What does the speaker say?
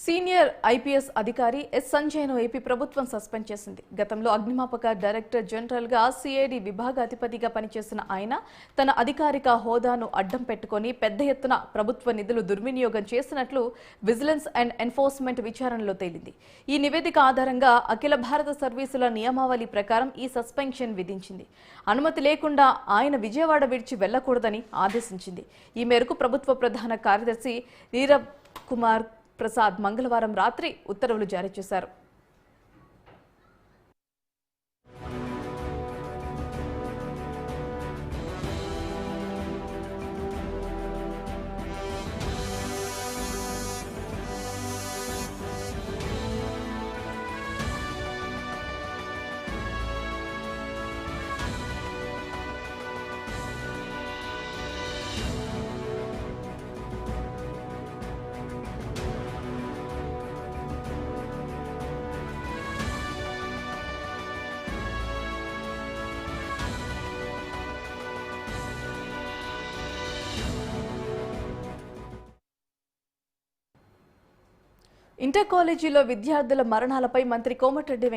Senior IPS అధికారి yes సంజయ్ను AP ప్రభుత్వం suspend చేసింది. గతంలో అగ్నిమాపక డైరెక్టర్ జనరల్గా సిఐడి విభాగాధిపతిగా పనిచేసిన ఆయన తన అధికారిక హోదాను అడ్డం పెట్టుకుని పెద్ద ఎత్తున ప్రభుత్వ నిధులు దుర్వినియోగం చేసినట్లు విజిలెన్స్ అండ్ ఎన్ఫోర్స్మెంట్ విచారణలో తేలింది. ఈ నివేదిక ఆధారంగా అఖిల భారత సర్వీసుల నియమావళి ప్రకారం ఈ సస్పెన్షన్ విధించింది. అనుమతి లేకుండా ఆయన విజయవాడ విడిచి వెళ్లకూడదని ఆదేశించింది. ఈ మేరకు ప్రభుత్వ ప్రధాన కార్యదర్శి నీరబ్ కుమార్ ప్రసాద్ మంగళవారం రాత్రి ఉత్తర్వులు జారీ చేశారు. ఇంటర్ కాలేజీలో విద్యార్థుల మరణాలపై మంత్రి కోమటిరెడ్డి వెంకట